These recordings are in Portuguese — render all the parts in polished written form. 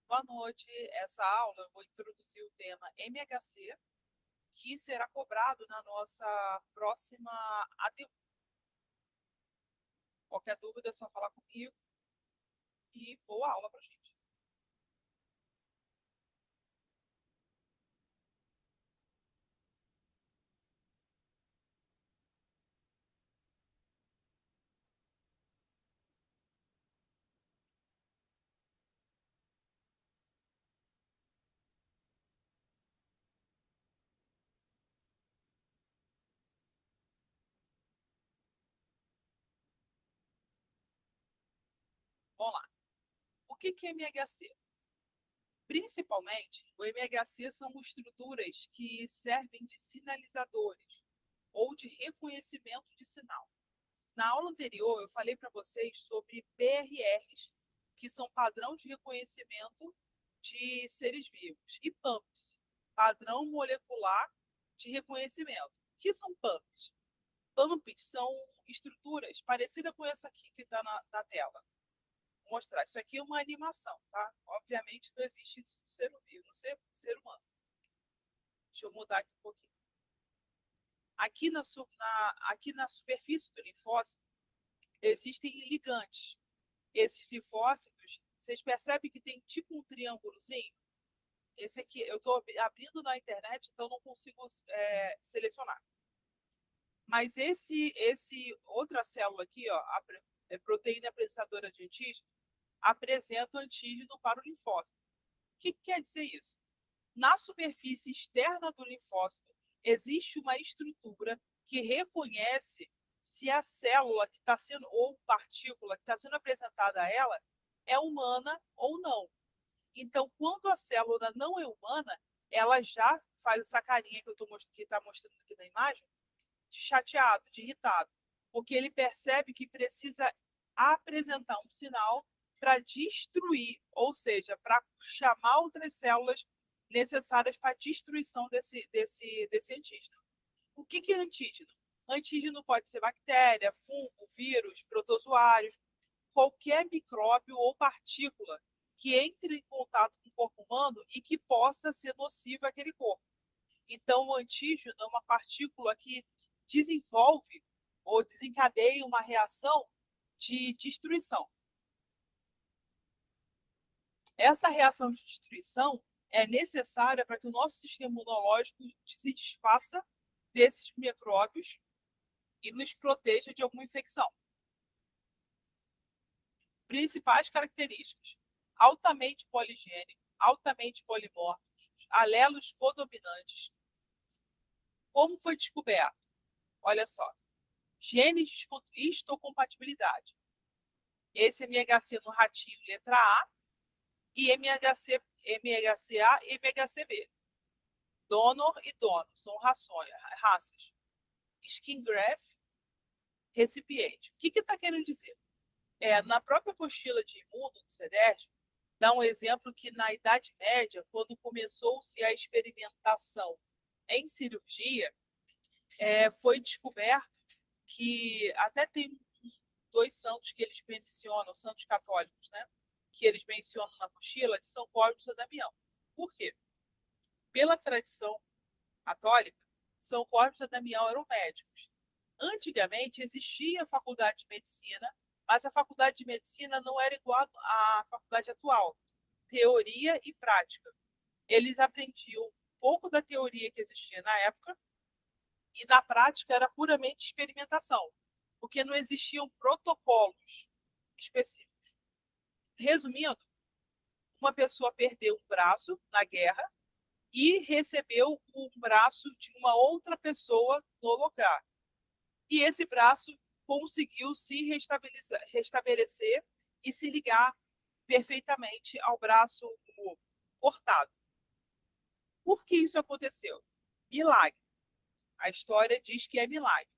Boa noite. Essa aula eu vou introduzir o tema MHC, que será cobrado na nossa próxima ADU. Qualquer dúvida é só falar comigo e boa aula para gente. Vamos lá. O que é MHC? Principalmente, o MHC são estruturas que servem de sinalizadores ou de reconhecimento de sinal. Na aula anterior, eu falei para vocês sobre PRRs, que são padrão de reconhecimento de seres vivos, e PAMPs, padrão molecular de reconhecimento. O que são PAMPs? PAMPs são estruturas parecidas com essa aqui que está na tela. Vou mostrar. Isso aqui é uma animação, tá? Obviamente não existe isso no ser vivo, no ser humano. Deixa eu mudar aqui um pouquinho. Aqui na superfície do linfócito existem ligantes. Esses linfócitos, vocês percebem que tem tipo um triângulozinho? Esse aqui, eu estou abrindo na internet, então não consigo selecionar. Mas esse outra célula aqui, ó, a proteína apresentadora de antígeno, apresenta o antígeno para o linfócito. O que quer dizer isso? Na superfície externa do linfócito, existe uma estrutura que reconhece se a célula que está sendo, ou partícula que está sendo apresentada a ela, é humana ou não. Então, quando a célula não é humana, ela já faz essa carinha que está mostrando aqui na imagem, de chateado, de irritado, porque ele percebe que precisa apresentar um sinal para destruir, ou seja, para chamar outras células necessárias para a destruição desse antígeno. O que é antígeno? Antígeno pode ser bactéria, fungo, vírus, protozoários, qualquer micróbio ou partícula que entre em contato com o corpo humano e que possa ser nociva àquele corpo. Então, o antígeno é uma partícula que desenvolve ou desencadeia uma reação de destruição. Essa reação de destruição é necessária para que o nosso sistema imunológico se desfaça desses micróbios e nos proteja de alguma infecção. Principais características: altamente poligênico, altamente polimórficos, alelos codominantes. Como foi descoberto? Olha só, genes de histocompatibilidade. Esse MHC no ratinho, letra A, e MHC, MHCA e MHCB. Donor e donor, são raças. Skin graft, recipiente. O que está querendo dizer? Na própria apostila de imuno do CEDERJ, dá um exemplo que na Idade Média, quando começou-se a experimentação em cirurgia, foi descoberto que até tem dois santos que eles mencionam, santos católicos, né? Que eles mencionam na apostila, de São Cosme e São Damião. Por quê? Pela tradição católica, São Cosme e São Damião eram médicos. Antigamente existia a faculdade de medicina, mas a faculdade de medicina não era igual à faculdade atual, teoria e prática. Eles aprendiam um pouco da teoria que existia na época e na prática era puramente experimentação, porque não existiam protocolos específicos. Resumindo, uma pessoa perdeu um braço na guerra e recebeu o braço de uma outra pessoa no lugar. E esse braço conseguiu se restabelecer e se ligar perfeitamente ao braço cortado. Por que isso aconteceu? Milagre. A história diz que é milagre.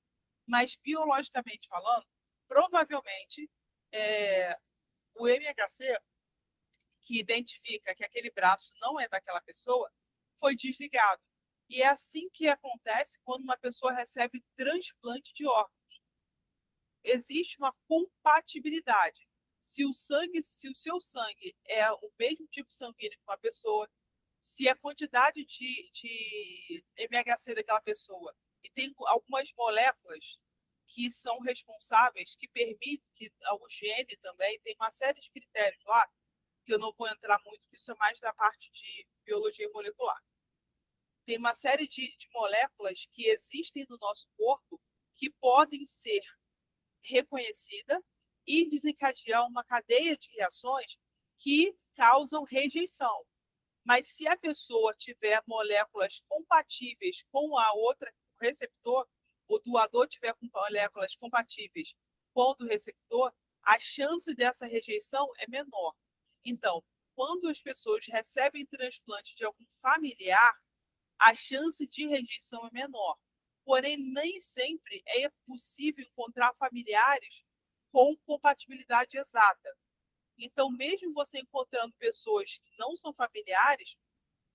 Mas, biologicamente falando, provavelmente o MHC, que identifica que aquele braço não é daquela pessoa, foi desligado. E é assim que acontece quando uma pessoa recebe transplante de órgãos. Existe uma compatibilidade. se o seu sangue é o mesmo tipo sanguíneo que uma pessoa, se a quantidade de MHC daquela pessoa, e tem algumas moléculas que são responsáveis, que permitem, que o gene também, tem uma série de critérios lá, que eu não vou entrar muito, que isso é mais da parte de biologia molecular. Tem uma série de moléculas que existem no nosso corpo que podem ser reconhecidas e desencadear uma cadeia de reações que causam rejeição. Mas se a pessoa tiver moléculas compatíveis com a outra, o receptor, o doador tiver moléculas compatíveis com o do receptor, a chance dessa rejeição é menor. Então, quando as pessoas recebem transplante de algum familiar, a chance de rejeição é menor. Porém, nem sempre é possível encontrar familiares com compatibilidade exata. Então, mesmo você encontrando pessoas que não são familiares,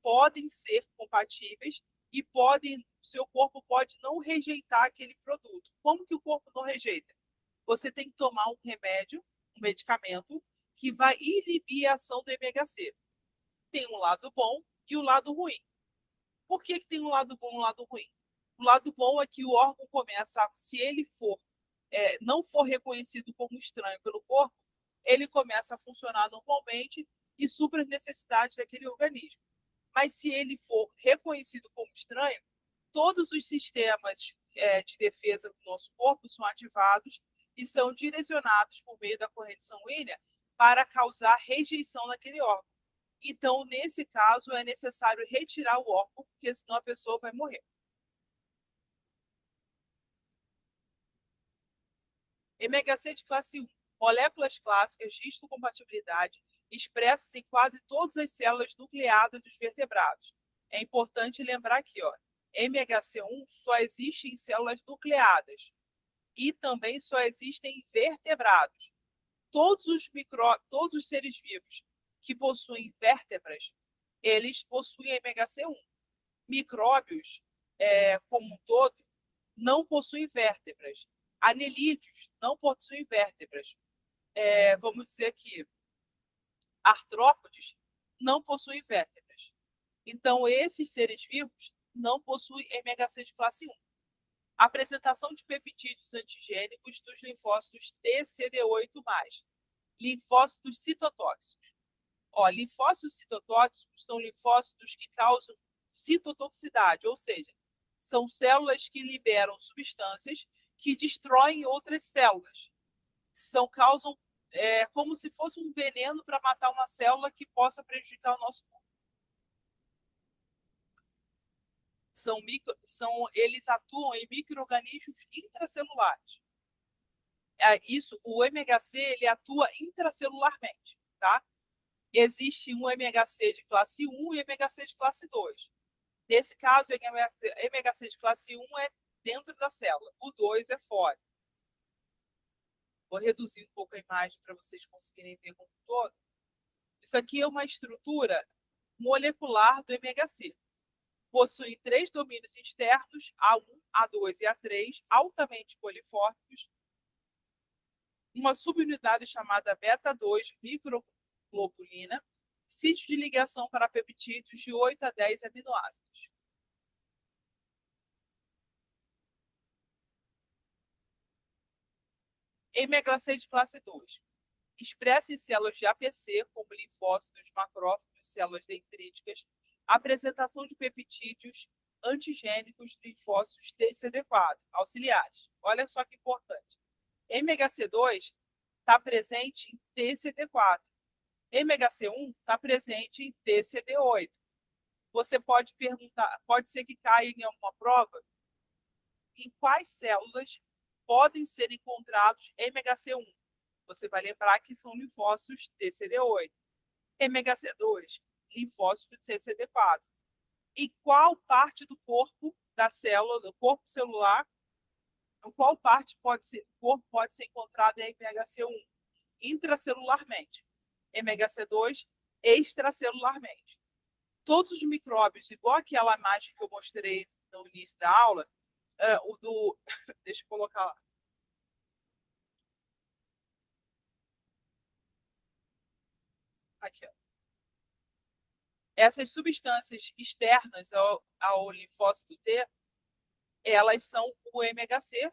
podem ser compatíveis e o seu corpo pode não rejeitar aquele produto. Como que o corpo não rejeita? Você tem que tomar um remédio, um medicamento, que vai inibir a ação do MHC. Tem um lado bom e o lado ruim. Por que tem um lado bom e um lado ruim? O lado bom é que o órgão começa, se ele não for reconhecido como estranho pelo corpo, ele começa a funcionar normalmente e supra as necessidades daquele organismo. Mas se ele for reconhecido como estranho, todos os sistemas de defesa do nosso corpo são ativados e são direcionados por meio da corrente sanguínea para causar rejeição naquele órgão. Então, nesse caso, é necessário retirar o órgão, porque senão a pessoa vai morrer. MHC de classe 1. Moléculas clássicas de histocompatibilidade expressas em quase todas as células nucleadas dos vertebrados. É importante lembrar aqui, ó, MHC1 só existe em células nucleadas e também só existe em vertebrados. Todos os seres vivos que possuem vértebras, eles possuem MHC1. Micróbios, como um todo, não possuem vértebras. Anelídeos não possuem vértebras. Vamos dizer que artrópodes não possuem vértebras. Então, esses seres vivos não possuem MHC de classe 1. A apresentação de peptídeos antigênicos dos linfócitos TCD8+, linfócitos citotóxicos. Linfócitos citotóxicos são linfócitos que causam citotoxicidade, ou seja, são células que liberam substâncias que destroem outras células. Causam como se fosse um veneno para matar uma célula que possa prejudicar o nosso corpo. Eles atuam em micro-organismos intracelulares. O MHC ele atua intracelularmente, tá? Existe um MHC de classe 1 e MHC de classe 2. Nesse caso, o MHC de classe 1 é dentro da célula, o 2 é fora. Vou reduzir um pouco a imagem para vocês conseguirem ver como um todo. Isso aqui é uma estrutura molecular do MHC. Possui 3 domínios externos, A1, A2 e A3, altamente polifórmicos, uma subunidade chamada beta-2 microglobulina, sítio de ligação para peptídeos de 8 a 10 aminoácidos. MHC de classe 2. Expressa em células de APC, como linfócitos, macrófagos, células dendríticas, apresentação de peptídeos antigênicos de linfócitos TCD4, auxiliares. Olha só que importante. MHC2 está presente em TCD4. MHC1 está presente em TCD8. Você pode perguntar, pode ser que caia em alguma prova, em quais células podem ser encontrados MHC1. Você vai lembrar que são linfócitos TCD8. MHC2, linfócitos TCD4. E qual parte do corpo da célula, do corpo celular, qual parte do corpo pode ser encontrada em MHC1? Intracelularmente. MHC2, extracelularmente. Todos os micróbios, igual aquela imagem que eu mostrei no início da aula, deixa eu colocar lá. Aqui, ó. Essas substâncias externas ao linfócito T, elas são o MHC1.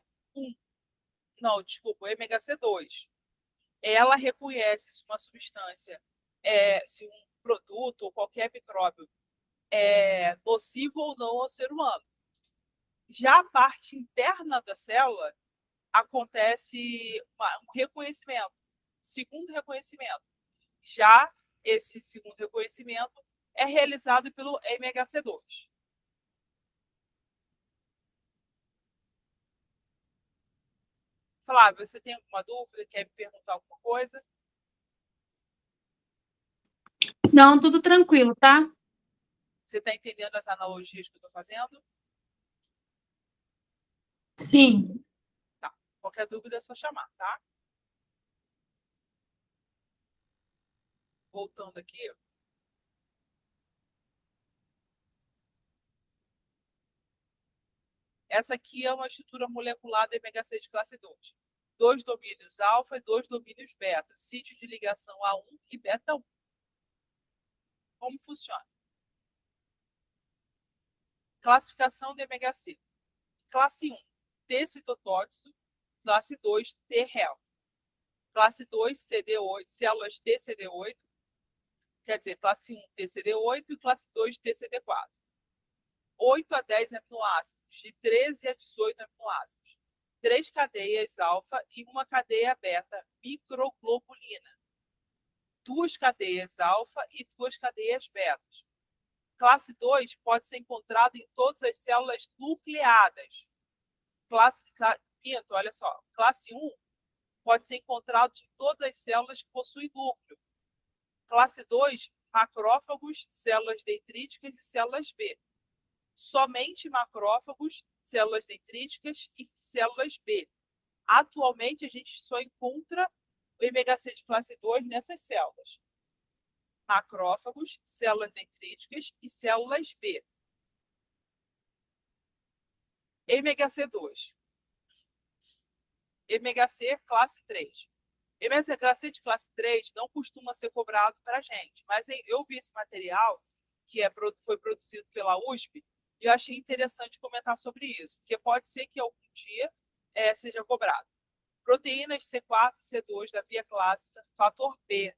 Não, desculpa, o MHC2. Ela reconhece se uma substância, se um produto ou qualquer micróbio é nocivo ou não ao ser humano. Já a parte interna da célula acontece um reconhecimento, segundo reconhecimento. Já esse segundo reconhecimento é realizado pelo MHC2. Flávio, você tem alguma dúvida? Quer me perguntar alguma coisa? Não, tudo tranquilo, tá? Você está entendendo as analogias que eu estou fazendo? Sim. Tá. Qualquer dúvida é só chamar, tá? Voltando aqui. Essa aqui é uma estrutura molecular do MHC de classe 2. 2 domínios alfa e 2 domínios beta. Sítio de ligação A1 e beta 1. Como funciona? Classificação do MHC. Classe 1, T citotóxico. Classe 2, T real. Classe 2, CD8, células TCD8. Quer dizer, classe 1, TCD8 e classe 2, TCD4. 8 a 10 aminoácidos, de 13 a 18 aminoácidos. 3 cadeias alfa e uma cadeia beta, microglobulina. 2 cadeias alfa e 2 cadeias beta. Classe 2 pode ser encontrado em todas as células nucleadas. Quinto, olha só, classe 1 pode ser encontrado em todas as células que possuem núcleo. Classe 2, macrófagos, células dendríticas e células B. Somente macrófagos, células dendríticas e células B. Atualmente, a gente só encontra o MHC de classe 2 nessas células. Macrófagos, células dendríticas e células B. MHC2. MHC classe 3. MHC de classe 3 não costuma ser cobrado para a gente, mas eu vi esse material que foi produzido pela USP e eu achei interessante comentar sobre isso, porque pode ser que algum dia seja cobrado. Proteínas C4 e C2 da via clássica, fator B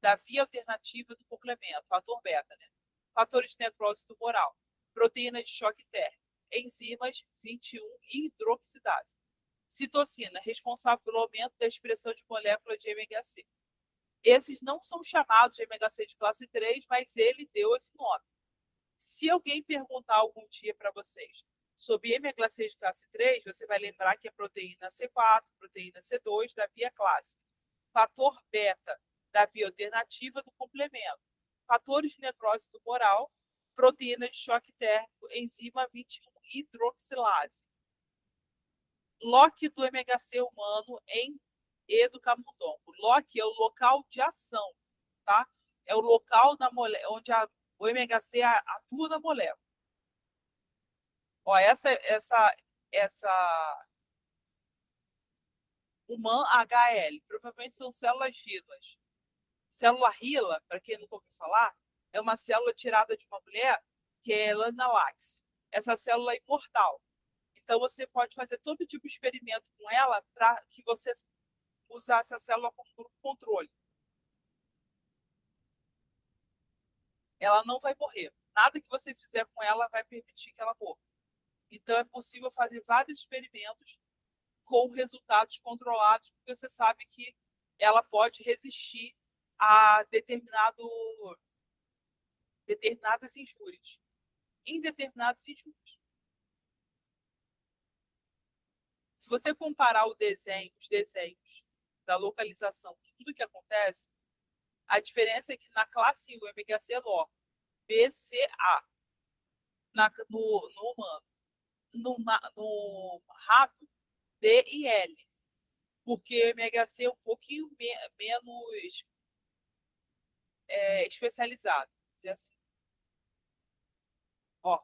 da via alternativa do complemento, fator beta, né? Fatores de necrose tumoral, proteína de choque térmico, enzimas 21 e hidroxidase. Citocina, responsável pelo aumento da expressão de molécula de MHC. Esses não são chamados de MHC de classe 3, mas ele deu esse nome. Se alguém perguntar algum dia para vocês sobre MHC de classe 3, você vai lembrar que é proteína C4, proteína C2 da via clássica, fator beta da via alternativa do complemento, fatores de necrose tumoral, proteína de choque térmico, enzima 21 hidroxilase. Lock do MHC humano em E do camundongo. Lock é o local de ação, tá? É o local da onde o MHC atua na molécula. Ó, essa Human HL, provavelmente são células rilas. Célula rila, para quem nunca ouviu falar, é uma célula tirada de uma mulher que é Lana Lax. Essa célula é imortal. Então, você pode fazer todo tipo de experimento com ela para que você usasse a célula como controle. Ela não vai morrer. Nada que você fizer com ela vai permitir que ela morra. Então, é possível fazer vários experimentos com resultados controlados, porque você sabe que ela pode resistir a determinadas injúrias. Em determinadas injúrias. Se você comparar os desenhos da localização com tudo que acontece, a diferença é que na classe 1 MHC é LOR, BCA no humano, no rato, B e L, porque o MHC é um pouquinho menos especializado, dizer assim. Ó,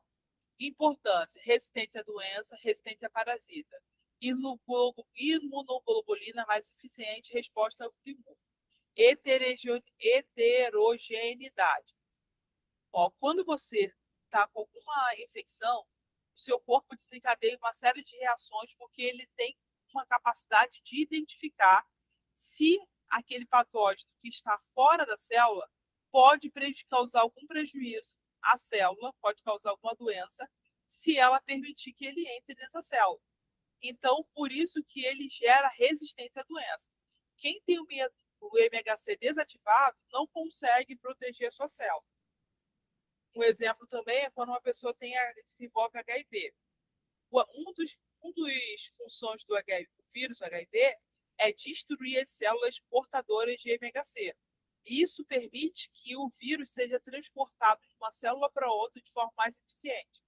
importância, resistência à doença, resistência à parasita. Imunoglobulina mais eficiente, resposta ao autoimune. Heterogeneidade. Ó, quando você está com alguma infecção, o seu corpo desencadeia uma série de reações porque ele tem uma capacidade de identificar se aquele patógeno que está fora da célula pode causar algum prejuízo à célula, pode causar alguma doença, se ela permitir que ele entre nessa célula. Então, por isso que ele gera resistência à doença. Quem tem o MHC desativado não consegue proteger a sua célula. Um exemplo também é quando uma pessoa desenvolve HIV. Um dos funções do vírus HIV é destruir as células portadoras de MHC. Isso permite que o vírus seja transportado de uma célula para outra de forma mais eficiente.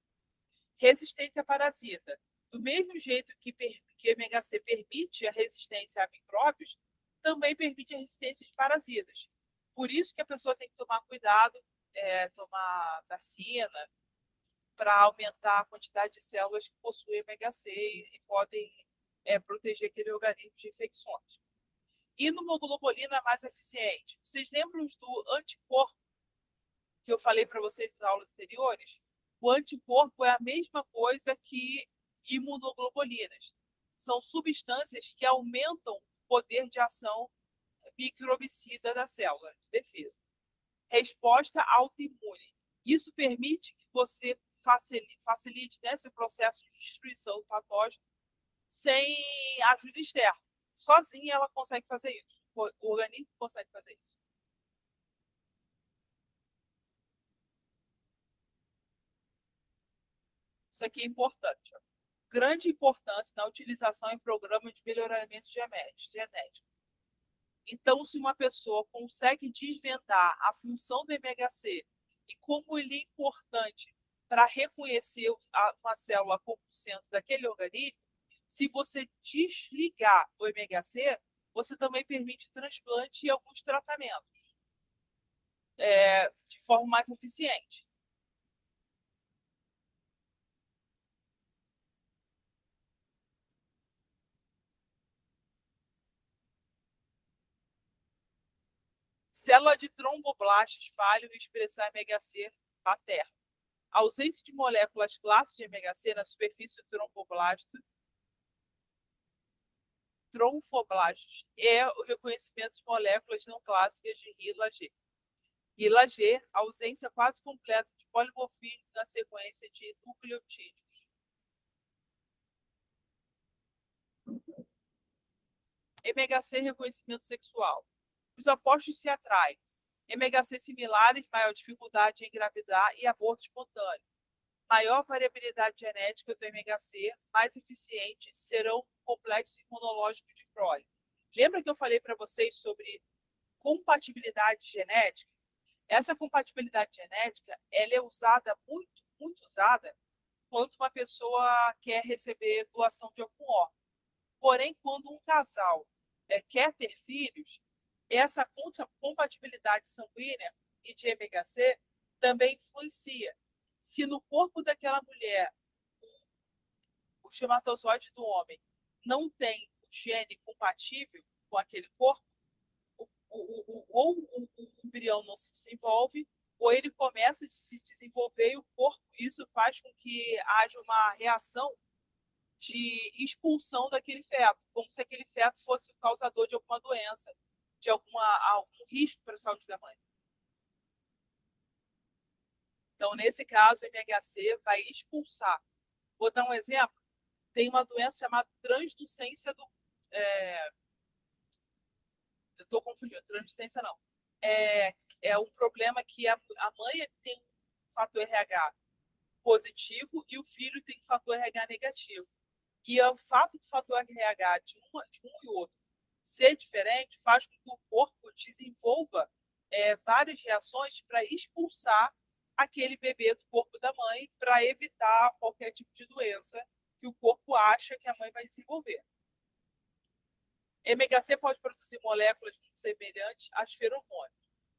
Resistência a parasita. Do mesmo jeito que MHC permite a resistência a micróbios, também permite a resistência de parasitas. Por isso que a pessoa tem que tomar cuidado, tomar vacina, para aumentar a quantidade de células que possuem MHC e podem proteger aquele organismo de infecções. Imunoglobulina é mais eficiente. Vocês lembram do anticorpo que eu falei para vocês nas aulas anteriores? O anticorpo é a mesma coisa que imunoglobulinas. São substâncias que aumentam o poder de ação microbicida da célula de defesa. Resposta autoimune. Isso permite que você facilite seu processo de destruição do patógeno sem ajuda externa. Sozinha ela consegue fazer isso. O organismo consegue fazer isso. Isso aqui é importante. Ó. Grande importância na utilização em programas de melhoramento genético. Então, se uma pessoa consegue desvendar a função do MHC e como ele é importante para reconhecer uma célula como sendo daquele organismo, se você desligar o MHC, você também permite transplante e alguns tratamentos de forma mais eficiente. Célula de tromboblastos falham em expressar MHC paterno. A ausência de moléculas classes de MHC na superfície do tromfoblastos é o reconhecimento de moléculas não clássicas de RILA-G. RILA-G, ausência quase completa de polimorfismo na sequência de nucleotídeos. MHC reconhecimento sexual. Os opostos se atraem. MHC similares, maior dificuldade em engravidar e aborto espontâneo. Maior variabilidade genética do MHC, mais eficientes serão complexos imunológicos de Crowley. Lembra que eu falei para vocês sobre compatibilidade genética? Essa compatibilidade genética ela é usada, muito usada, quando uma pessoa quer receber doação de algum órgão. Porém, quando um casal quer ter filhos, essa compatibilidade sanguínea e de MHC também influencia. Se no corpo daquela mulher o espermatozoide do homem não tem o gene compatível com aquele corpo, ou o embrião não se desenvolve, ou ele começa a se desenvolver e o corpo, isso faz com que haja uma reação de expulsão daquele feto, como se aquele feto fosse o causador de alguma doença, de algum risco para a saúde da mãe. Então, nesse caso, o MHC vai expulsar. Vou dar um exemplo. Tem uma doença chamada transducência do... Estou confundindo, transducência não. É um problema que a mãe tem um fator RH positivo e o filho tem um fator RH negativo. E o fato do fator RH de um e outro ser diferente faz com que o corpo desenvolva várias reações para expulsar aquele bebê do corpo da mãe para evitar qualquer tipo de doença que o corpo acha que a mãe vai desenvolver. MHC pode produzir moléculas semelhantes às feromônios.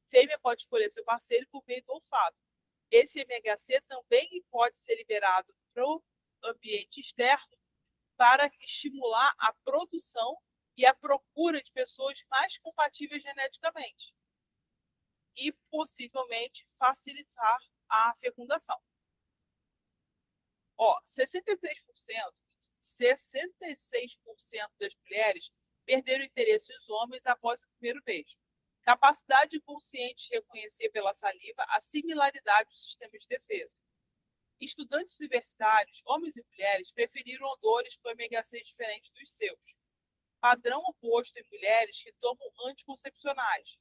Fêmea pode escolher seu parceiro por meio do olfato. Esse MHC também pode ser liberado para o ambiente externo para estimular a produção e a procura de pessoas mais compatíveis geneticamente e possivelmente facilitar a fecundação. Ó, 66% das mulheres perderam interesse nos homens após o primeiro beijo. Capacidade consciente de reconhecer pela saliva a similaridade dos sistemas de defesa. Estudantes universitários, homens e mulheres, preferiram odores com ômega-6 diferentes dos seus. Padrão oposto em mulheres que tomam anticoncepcionais,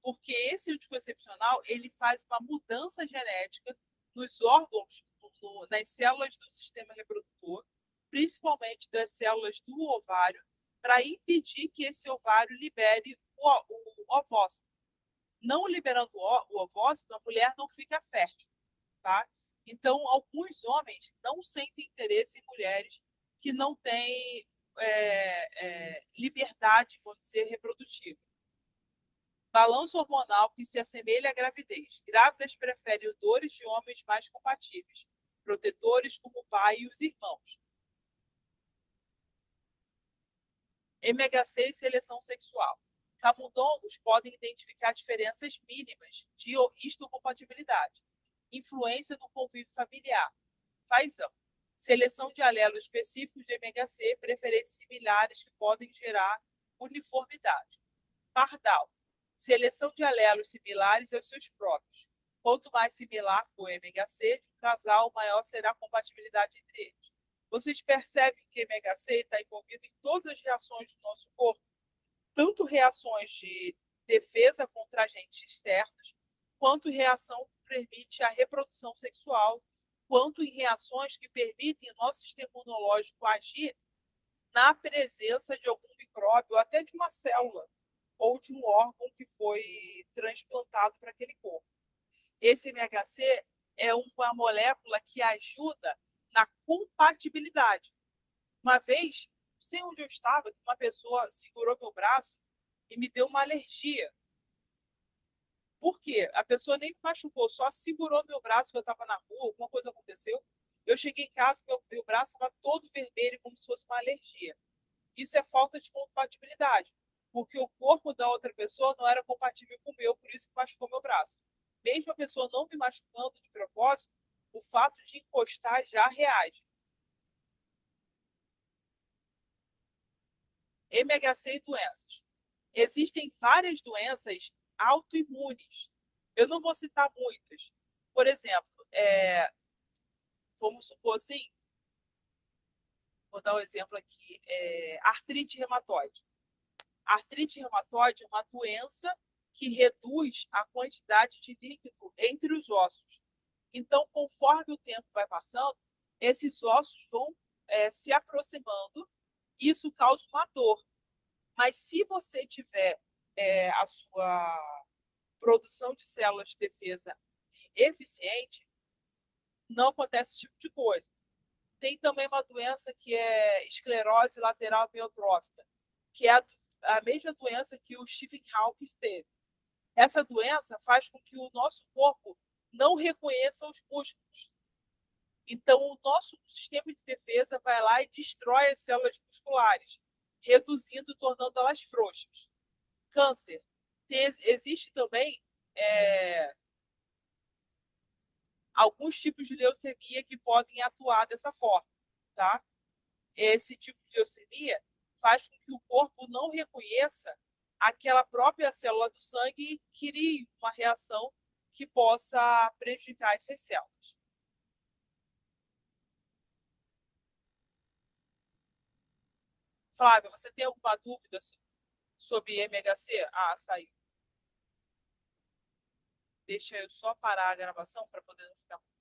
porque esse anticoncepcional ele faz uma mudança genética nos órgãos, nas células do sistema reprodutor, principalmente das células do ovário, para impedir que esse ovário libere o ovócito. Não liberando o ovócito, a mulher não fica fértil, tá? Então, alguns homens não sentem interesse em mulheres que não têm liberdade, vamos dizer, reprodutiva. Balanço hormonal que se assemelha à gravidez. Grávidas preferem odores de homens mais compatíveis, protetores como o pai e os irmãos. ômega-6 seleção sexual. Camundongos podem identificar diferenças mínimas de histocompatibilidade. Influência no convívio familiar. Fazão. Seleção de alelos específicos de ômega-6, preferências similares que podem gerar uniformidade. Pardal. Seleção de alelos similares aos seus próprios. Quanto mais similar for o ômega-6 do casal, maior será a compatibilidade entre eles. Vocês percebem que o ômega-6 está envolvido em todas as reações do nosso corpo, tanto reações de defesa contra agentes externos, quanto reação que permite a reprodução sexual, quanto em reações que permitem o nosso sistema imunológico agir na presença de algum micróbio, ou até de uma célula, ou de um órgão que foi transplantado para aquele corpo. Esse MHC é uma molécula que ajuda na compatibilidade. Uma vez, não sei onde eu estava, uma pessoa segurou meu braço e me deu uma alergia. Por quê? A pessoa nem me machucou, só segurou meu braço que eu estava na rua, alguma coisa aconteceu. Eu cheguei em casa, meu braço estava todo vermelho, como se fosse uma alergia. Isso é falta de compatibilidade, porque o corpo da outra pessoa não era compatível com o meu, por isso que machucou meu braço. Mesmo a pessoa não me machucando de propósito, o fato de encostar já reage. MHC e doenças. Existem várias doenças autoimunes. Eu não vou citar muitas. Por exemplo, vamos supor assim, vou dar um exemplo aqui, artrite reumatoide. Artrite reumatoide é uma doença que reduz a quantidade de líquido entre os ossos. Então, conforme o tempo vai passando, esses ossos vão se aproximando e isso causa uma dor. Mas se você tiver a sua produção de células de defesa eficiente, não acontece esse tipo de coisa. Tem também uma doença que é esclerose lateral amiotrófica, que é a mesma doença que o Stephen Hawking teve. Essa doença faz com que o nosso corpo não reconheça os músculos. Então, o nosso sistema de defesa vai lá e destrói as células musculares, reduzindo, tornando elas frouxas. Câncer. Existe também alguns tipos de leucemia que podem atuar dessa forma, tá? Esse tipo de leucemia faz com que o corpo não reconheça aquela própria célula do sangue e crie uma reação que possa prejudicar essas células. Flávia, você tem alguma dúvida sobre MHC? Ah, saiu. Deixa eu só parar a gravação para poder não ficar muito